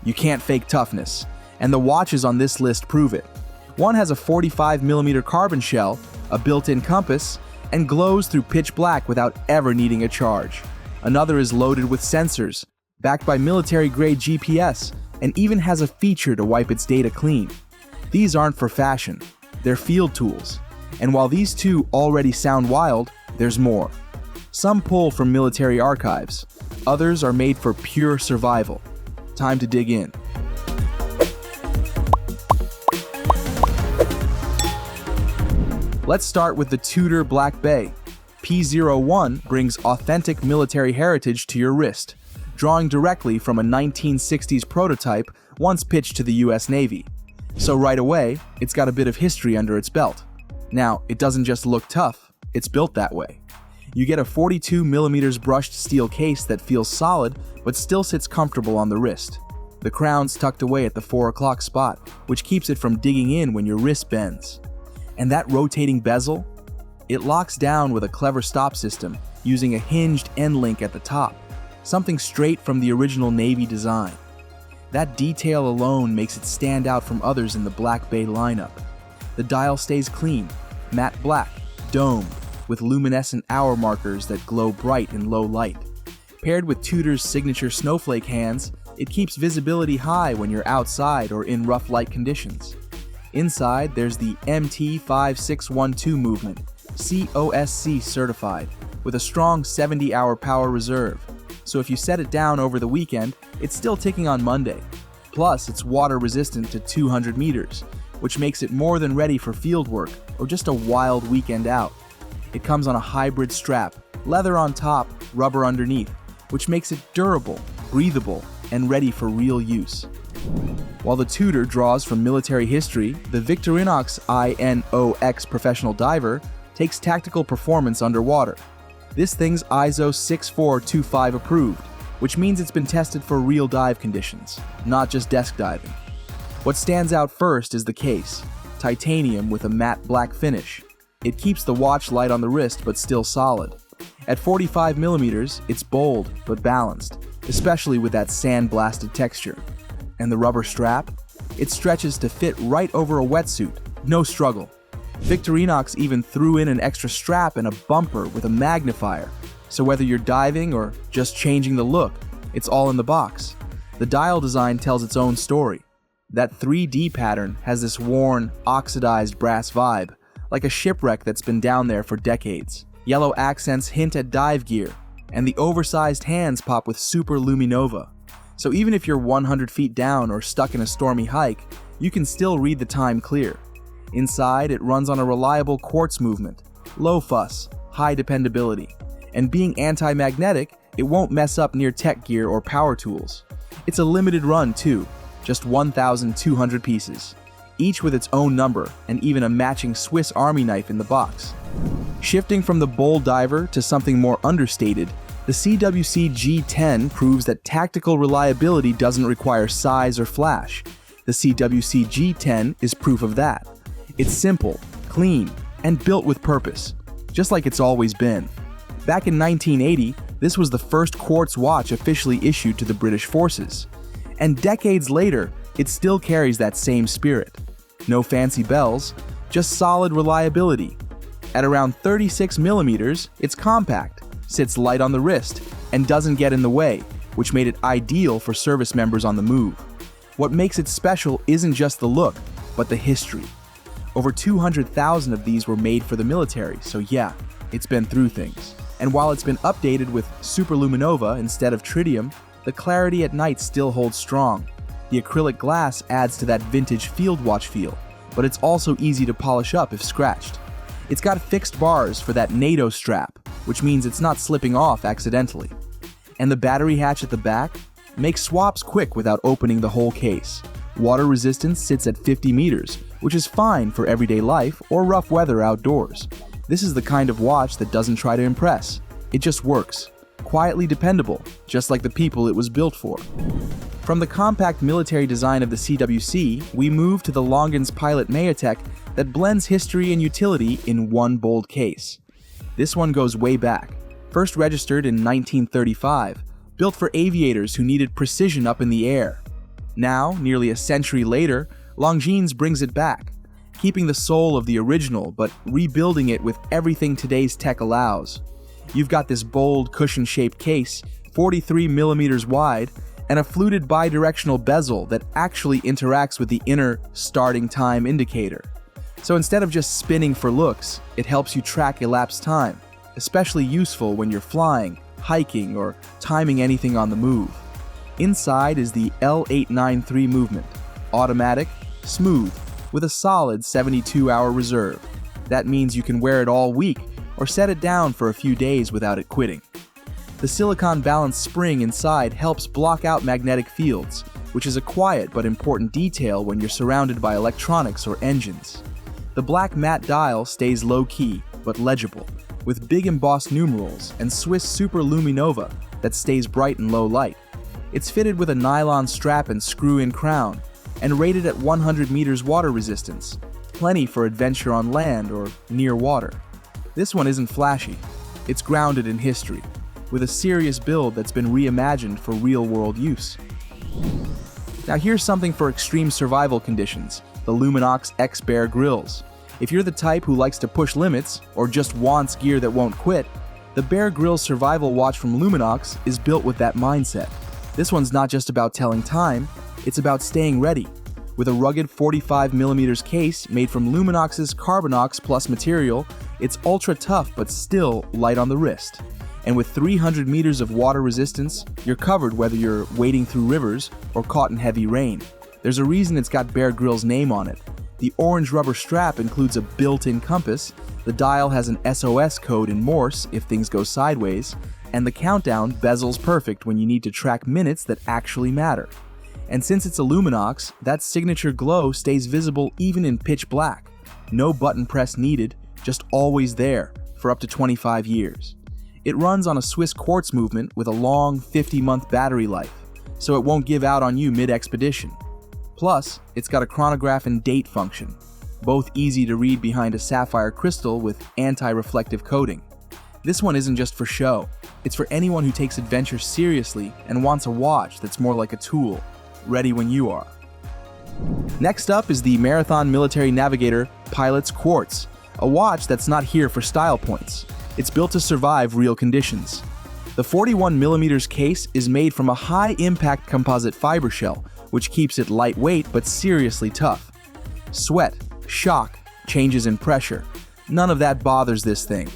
You can't fake toughness, and the watches on this list prove it. One has a 45mm carbon shell, a built-in compass, and glows through pitch black without ever needing a charge. Another is loaded with sensors, backed by military-grade GPS, and even has a feature to wipe its data clean. These aren't for fashion, they're field tools. And while these two already sound wild, there's more. Some pull from military archives, others are made for pure survival. Time to dig in. Let's start with the Tudor Black Bay. P01 brings authentic military heritage to your wrist, drawing directly from a 1960s prototype once pitched to the US Navy. So right away, it's got a bit of history under its belt. Now, it doesn't just look tough, it's built that way. You get a 42mm brushed steel case that feels solid but still sits comfortable on the wrist. The crown's tucked away at the 4 o'clock spot, which keeps it from digging in when your wrist bends. And that rotating bezel? It locks down with a clever stop system using a hinged end link at the top, something straight from the original Navy design. That detail alone makes it stand out from others in the Black Bay lineup. The dial stays clean, matte black, domed, with luminescent hour markers that glow bright in low light. Paired with Tudor's signature snowflake hands, it keeps visibility high when you're outside or in rough light conditions. Inside, there's the MT5612 movement, COSC certified, with a strong 70-hour power reserve. So if you set it down over the weekend, it's still ticking on Monday. Plus, it's water resistant to 200 meters, which makes it more than ready for field work or just a wild weekend out. It comes on a hybrid strap, leather on top, rubber underneath, which makes it durable, breathable, and ready for real use. While the Tudor draws from military history, the Victorinox I.N.O.X professional diver takes tactical performance underwater. This thing's ISO 6425 approved, which means it's been tested for real dive conditions, not just desk diving. What stands out first is the case, titanium with a matte black finish. It keeps the watch light on the wrist but still solid. At 45mm, it's bold but balanced, especially with that sand-blasted texture. And the rubber strap? It stretches to fit right over a wetsuit, no struggle. Victorinox even threw in an extra strap and a bumper with a magnifier, so whether you're diving or just changing the look, it's all in the box. The dial design tells its own story. That 3D pattern has this worn, oxidized brass vibe, like a shipwreck that's been down there for decades. Yellow accents hint at dive gear, and the oversized hands pop with super luminova. So even if you're 100 feet down or stuck in a stormy hike, you can still read the time clear. Inside, it runs on a reliable quartz movement, low fuss, high dependability, and being anti-magnetic, it won't mess up near tech gear or power tools. It's a limited run too, just 1,200 pieces, each with its own number and even a matching Swiss Army knife in the box. Shifting from the bold diver to something more understated, the CWC G10 proves that tactical reliability doesn't require size or flash. The CWC G10 is proof of that. It's simple, clean, and built with purpose, just like it's always been. Back in 1980, this was the first quartz watch officially issued to the British forces. And decades later, it still carries that same spirit. No fancy bells, just solid reliability. At around 36mm, it's compact, sits light on the wrist, and doesn't get in the way, which made it ideal for service members on the move. What makes it special isn't just the look, but the history. Over 200,000 of these were made for the military, so yeah, it's been through things. And while it's been updated with superluminova instead of tritium, the clarity at night still holds strong. The acrylic glass adds to that vintage field watch feel, but it's also easy to polish up if scratched. It's got fixed bars for that NATO strap, which means it's not slipping off accidentally. And the battery hatch at the back makes swaps quick without opening the whole case. Water resistance sits at 50 meters, which is fine for everyday life or rough weather outdoors. This is the kind of watch that doesn't try to impress. It just works. Quietly dependable, just like the people it was built for. From the compact military design of the CWC, we move to the Longines Pilot Majetek that blends history and utility in one bold case. This one goes way back. First registered in 1935, built for aviators who needed precision up in the air. Now, nearly a century later, Longines brings it back, keeping the soul of the original but rebuilding it with everything today's tech allows. You've got this bold, cushion-shaped case, 43 millimeters wide, and a fluted bidirectional bezel that actually interacts with the inner starting time indicator. So instead of just spinning for looks, it helps you track elapsed time, especially useful when you're flying, hiking, or timing anything on the move. Inside is the L893 movement, automatic, smooth, with a solid 72-hour reserve. That means you can wear it all week or set it down for a few days without it quitting. The silicon balance spring inside helps block out magnetic fields, which is a quiet but important detail when you're surrounded by electronics or engines. The black matte dial stays low-key but legible, with big embossed numerals and Swiss Super Luminova that stays bright in low light. It's fitted with a nylon strap and screw-in crown, and rated at 100 meters water resistance, plenty for adventure on land or near water. This one isn't flashy, it's grounded in history, with a serious build that's been reimagined for real-world use. Now here's something for extreme survival conditions, the Luminox X Bear Grylls. If you're the type who likes to push limits, or just wants gear that won't quit, the Bear Grylls survival watch from Luminox is built with that mindset. This one's not just about telling time, it's about staying ready. With a rugged 45mm case made from Luminox's Carbon-Ox Plus material, it's ultra tough but still light on the wrist. And with 300 meters of water resistance, you're covered whether you're wading through rivers or caught in heavy rain. There's a reason it's got Bear Grylls' name on it. The orange rubber strap includes a built-in compass, the dial has an SOS code in Morse if things go sideways, and the countdown bezel's perfect when you need to track minutes that actually matter. And since it's a Luminox, that signature glow stays visible even in pitch black. No button press needed, just always there, for up to 25 years. It runs on a Swiss Quartz movement with a long 50-month battery life, so it won't give out on you mid-expedition. Plus, it's got a chronograph and date function, both easy to read behind a sapphire crystal with anti-reflective coating. This one isn't just for show, it's for anyone who takes adventure seriously and wants a watch that's more like a tool, ready when you are. Next up is the Marathon Military Navigator Pilot's Quartz, a watch that's not here for style points. It's built to survive real conditions. The 41mm case is made from a high-impact composite fiber shell, which keeps it lightweight but seriously tough. Sweat, shock, changes in pressure, none of that bothers this thing.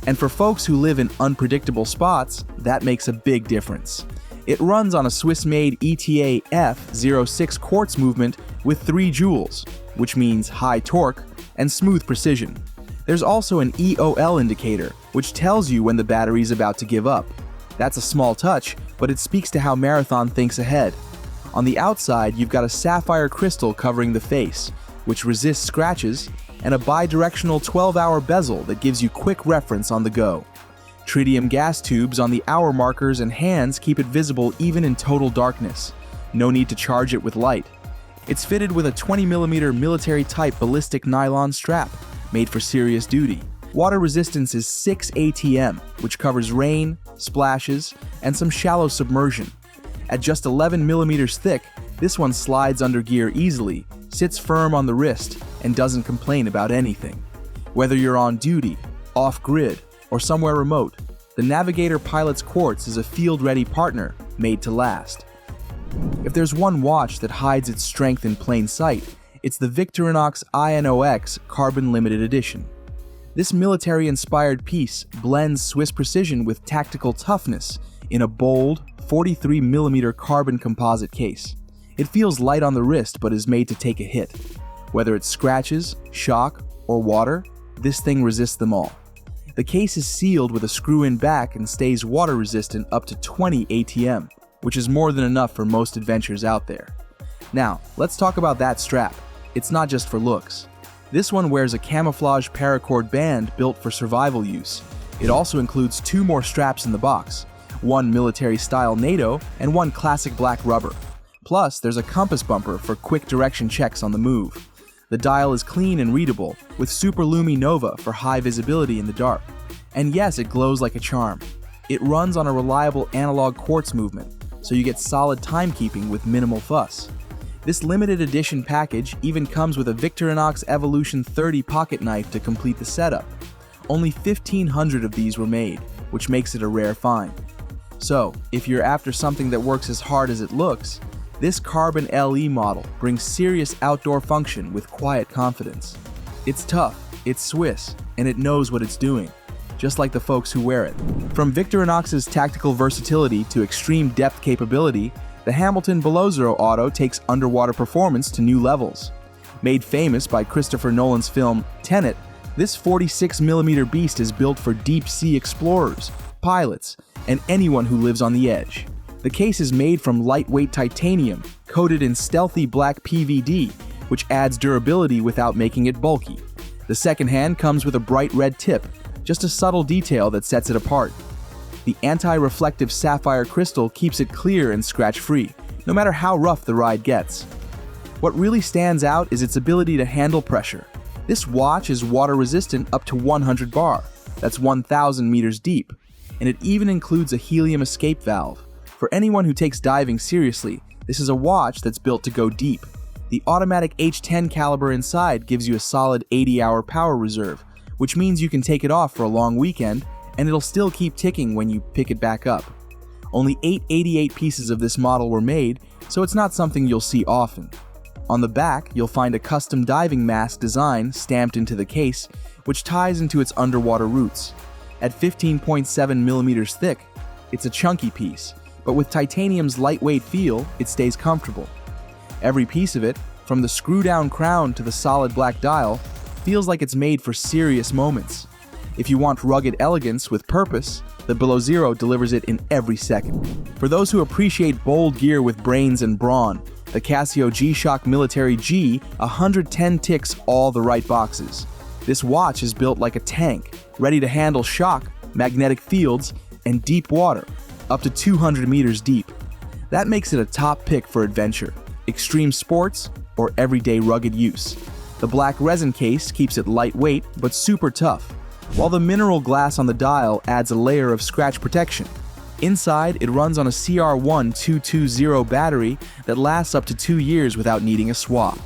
And for folks who live in unpredictable spots, that makes a big difference. It runs on a Swiss-made ETA F06 quartz movement with 3 joules, which means high torque and smooth precision. There's also an EOL indicator, which tells you when the battery's about to give up. That's a small touch, but it speaks to how Marathon thinks ahead. On the outside, you've got a sapphire crystal covering the face, which resists scratches, and a bidirectional 12-hour bezel that gives you quick reference on the go. Tritium gas tubes on the hour markers and hands keep it visible even in total darkness. No need to charge it with light. It's fitted with a 20mm military-type ballistic nylon strap, made for serious duty. Water resistance is 6 ATM, which covers rain, splashes, and some shallow submersion. At just 11mm thick, this one slides under gear easily, sits firm on the wrist, and doesn't complain about anything. Whether you're on duty, off-grid, or somewhere remote, the Navigator Pilot's Quartz is a field-ready partner made to last. If there's one watch that hides its strength in plain sight, it's the Victorinox I.N.O.X. Carbon Limited Edition. This military-inspired piece blends Swiss precision with tactical toughness in a bold, 43mm carbon composite case. It feels light on the wrist but is made to take a hit. Whether it's scratches, shock, or water, this thing resists them all. The case is sealed with a screw-in back and stays water-resistant up to 20 ATM, which is more than enough for most adventures out there. Now, let's talk about that strap. It's not just for looks. This one wears a camouflage paracord band built for survival use. It also includes 2 more straps in the box, one military-style NATO and one classic black rubber. Plus, there's a compass bumper for quick direction checks on the move. The dial is clean and readable, with Super Luminova for high visibility in the dark. And yes, it glows like a charm. It runs on a reliable analog quartz movement, so you get solid timekeeping with minimal fuss. This limited edition package even comes with a Victorinox Evolution 30 pocket knife to complete the setup. Only 1,500 of these were made, which makes it a rare find. So, if you're after something that works as hard as it looks, this Carbon LE model brings serious outdoor function with quiet confidence. It's tough, it's Swiss, and it knows what it's doing, just like the folks who wear it. From Victorinox's tactical versatility to extreme depth capability, the Hamilton BELOWZERO Auto takes underwater performance to new levels. Made famous by Christopher Nolan's film Tenet, this 46mm beast is built for deep-sea explorers, pilots, and anyone who lives on the edge. The case is made from lightweight titanium, coated in stealthy black PVD, which adds durability without making it bulky. The second hand comes with a bright red tip, just a subtle detail that sets it apart. The anti-reflective sapphire crystal keeps it clear and scratch-free, no matter how rough the ride gets. What really stands out is its ability to handle pressure. This watch is water-resistant up to 100 bar, that's 1,000 meters deep, and it even includes a helium escape valve. For anyone who takes diving seriously, this is a watch that's built to go deep. The automatic H10 caliber inside gives you a solid 80-hour power reserve, which means you can take it off for a long weekend, and it'll still keep ticking when you pick it back up. Only 888 pieces of this model were made, so it's not something you'll see often. On the back, you'll find a custom diving mask design stamped into the case, which ties into its underwater roots. At 15.7 millimeters thick, it's a chunky piece, but with titanium's lightweight feel, it stays comfortable. Every piece of it, from the screw-down crown to the solid black dial, feels like it's made for serious moments. If you want rugged elegance with purpose, the BELOWZERO delivers it in every second. For those who appreciate bold gear with brains and brawn, the Casio GShock Military G110 ticks all the right boxes. This watch is built like a tank, ready to handle shock, magnetic fields, and deep water, up to 200 meters deep. That makes it a top pick for adventure, extreme sports, or everyday rugged use. The black resin case keeps it lightweight but super tough, while the mineral glass on the dial adds a layer of scratch protection. Inside, it runs on a CR1220 battery that lasts up to 2 years without needing a swap.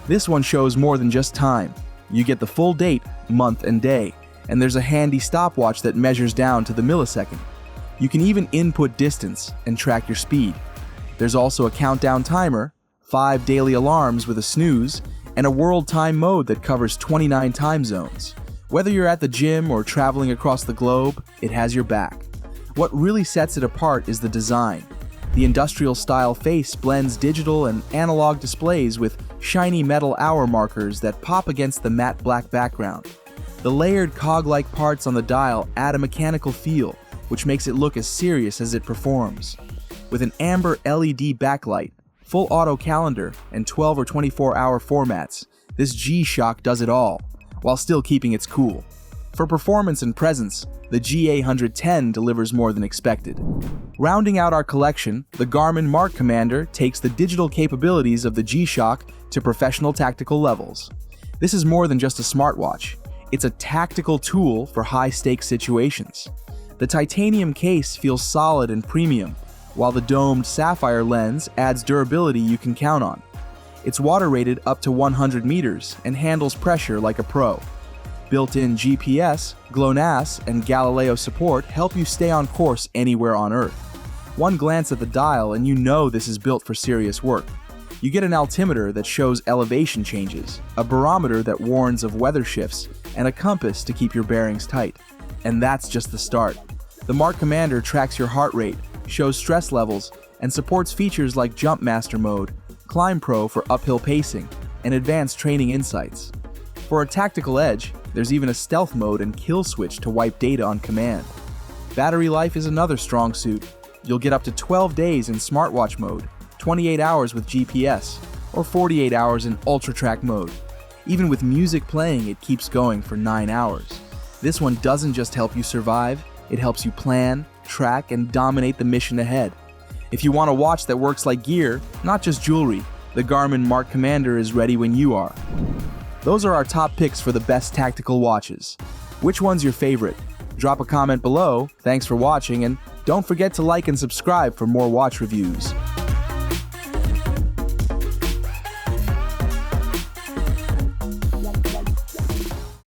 This one shows more than just time. You get the full date, month, and day, and there's a handy stopwatch that measures down to the millisecond. You can even input distance and track your speed. There's also a countdown timer, 5 daily alarms with a snooze, and a world time mode that covers 29 time zones. Whether you're at the gym or traveling across the globe, it has your back. What really sets it apart is the design. The industrial-style face blends digital and analog displays with shiny metal hour markers that pop against the matte black background. The layered cog-like parts on the dial add a mechanical feel, which makes it look as serious as it performs. With an amber LED backlight, full auto calendar, and 12 or 24-hour formats, this GShock does it all, while still keeping its cool. For performance and presence, the GA110 delivers more than expected. Rounding out our collection, the Garmin MARQ Commander takes the digital capabilities of the GShock to professional tactical levels. This is more than just a smartwatch. It's a tactical tool for high-stakes situations. The titanium case feels solid and premium, while the domed sapphire lens adds durability you can count on. It's water-rated up to 100 meters and handles pressure like a pro. Built-in GPS, GLONASS, and Galileo support help you stay on course anywhere on Earth. One glance at the dial and you know this is built for serious work. You get an altimeter that shows elevation changes, a barometer that warns of weather shifts, and a compass to keep your bearings tight. And that's just the start. The MARQ Commander tracks your heart rate, shows stress levels, and supports features like Jump Master Mode, Climb Pro for uphill pacing, and advanced training insights. For a tactical edge, there's even a stealth mode and kill switch to wipe data on command. Battery life is another strong suit. You'll get up to 12 days in smartwatch mode, 28 hours with GPS, or 48 hours in ultra track mode. Even with music playing, it keeps going for 9 hours. This one doesn't just help you survive, it helps you plan, track, and dominate the mission ahead. If you want a watch that works like gear, not just jewelry, the Garmin MARQ Commander is ready when you are. Those are our top picks for the best tactical watches. Which one's your favorite? Drop a comment below, thanks for watching, and Don't forget to like and subscribe for more watch reviews.